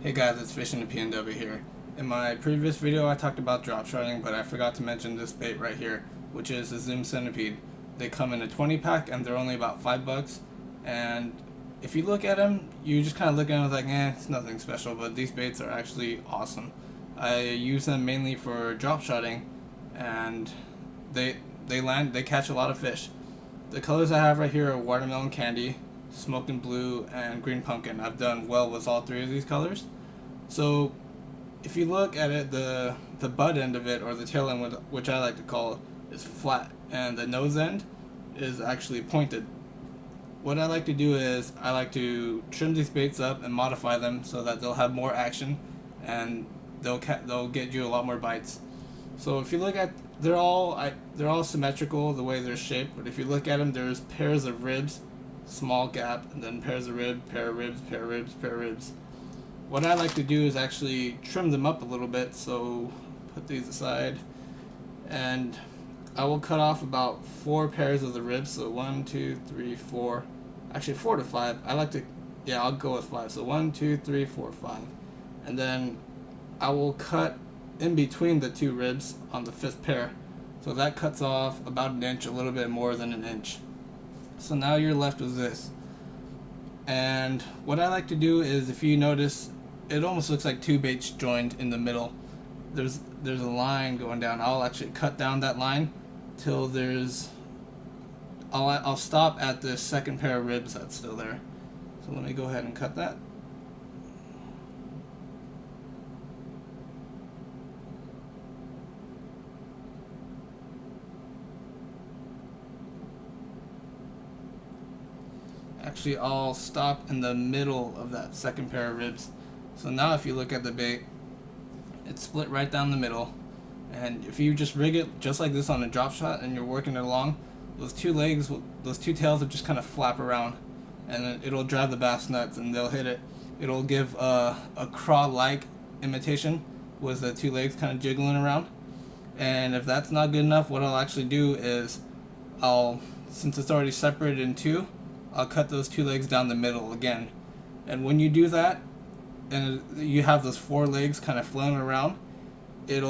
Hey guys, it's Fishing the PNW here. In my previous video I talked about drop shotting, but I forgot to mention this bait right here, which is the Zoom Centipede. They come in a 20 pack and they're only about $5, and if you look at them, you just kind of look at them like, it's nothing special, but these baits are actually awesome. I use them mainly for drop shotting, and they catch a lot of fish. The colors I have right here are watermelon candy, smoking blue, and green pumpkin. I've done well with all three of these colors. So if you look at it, the butt end of it, or the tail end, which I like to call, is flat, and the nose end is actually pointed. What I like to do is I like to trim these baits up and modify them so that they'll have more action and they'll get you a lot more bites. So if you look at, they're all symmetrical the way they're shaped, but if you look at them, there's pairs of ribs, small gap, and then pairs of ribs, pair of ribs, pair of ribs, pair of ribs. What I like to do is actually trim them up a little bit, so put these aside, and I will cut off about 4 pairs of the ribs, so 1, 2, 3, 4, actually 4 to 5. I like to, I'll go with 5, so 1, 2, 3, 4, 5, and then I will cut in between the 2 ribs on the 5th pair, so that cuts off about an inch, a little bit more than an inch. So now you're left with this. And what I like to do is, if you notice, it almost looks like 2 baits joined in the middle. There's a line going down. I'll actually cut down that line till I'll stop at the 2nd pair of ribs that's still there. So let me go ahead and cut that. Actually, I'll stop in the middle of that 2nd pair of ribs. So now if you look at the bait, it's split right down the middle, and if you just rig it just like this on a drop shot and you're working it along, those 2 legs, those 2 tails will just kind of flap around, and it'll drive the bass nuts, and they'll hit it. It'll give a craw-like imitation with the 2 legs kind of jiggling around. And if that's not good enough, what I'll actually do is since it's already separated in 2, I'll cut those 2 legs down the middle again. And when you do that, and you have those 4 legs kind of flailing around, it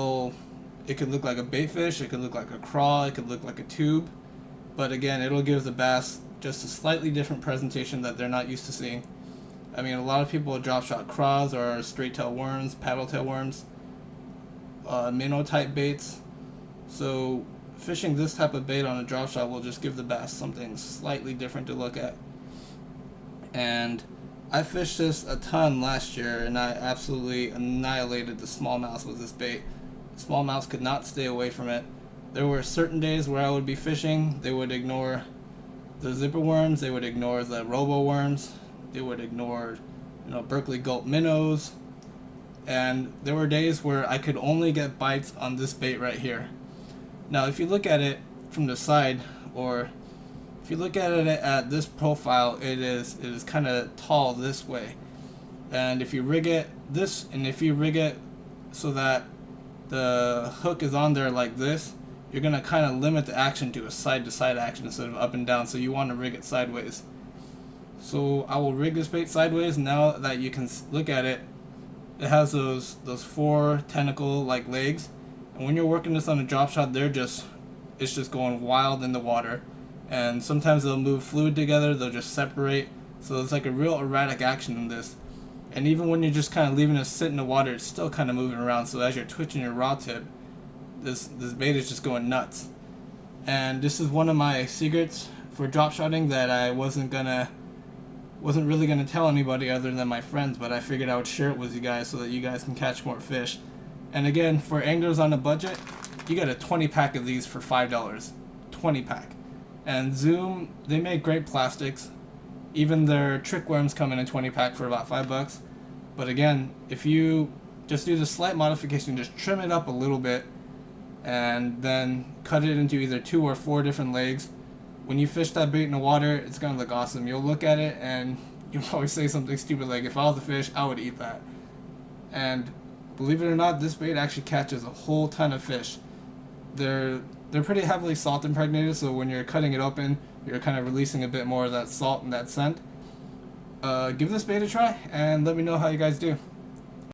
could look like a bait fish, it could look like a craw, it could look like a tube, but again, it'll give the bass just a slightly different presentation that they're not used to seeing. I mean, a lot of people drop shot craws or straight tail worms, paddle tail worms, minnow type baits. So fishing this type of bait on a drop shot will just give the bass something slightly different to look at. And I fished this a ton last year, and I absolutely annihilated the smallmouth with this bait. The smallmouth could not stay away from it. There were certain days where I would be fishing, they would ignore the zipper worms, they would ignore the robo worms, they would ignore Berkeley gulp minnows, and there were days where I could only get bites on this bait right here. Now if you look at it from the side, or if you look at it at this profile, it is kind of tall this way, and if you rig it so that the hook is on there like this, you're gonna kind of limit the action to a side-to-side action instead of up and down. So you want to rig it sideways. So I will rig this bait sideways. Now that you can look at it, it has those 4 tentacle like legs, and when you're working this on a drop shot, it's just going wild in the water. And sometimes they'll move fluid together, they'll just separate, so it's like a real erratic action in this. And even when you're just kind of leaving it sit in the water, it's still kind of moving around, so as you're twitching your rod tip, this bait is just going nuts. And this is one of my secrets for drop shotting that I wasn't really gonna tell anybody other than my friends, but I figured I would share it with you guys so that you guys can catch more fish. And again, for anglers on a budget, you get a 20 pack of these for $5. 20 pack. And Zoom, they make great plastics. Even their trick worms come in a 20 pack for about $5. But again, if you just do the slight modification, just trim it up a little bit, and then cut it into either 2 or 4 different legs, when you fish that bait in the water, it's gonna look awesome. You'll look at it and you'll probably say something stupid like, if I was a fish, I would eat that. And believe it or not, this bait actually catches a whole ton of fish. They're pretty heavily salt impregnated, so when you're cutting it open, you're kind of releasing a bit more of that salt and that scent. Give this bait a try and let me know how you guys do.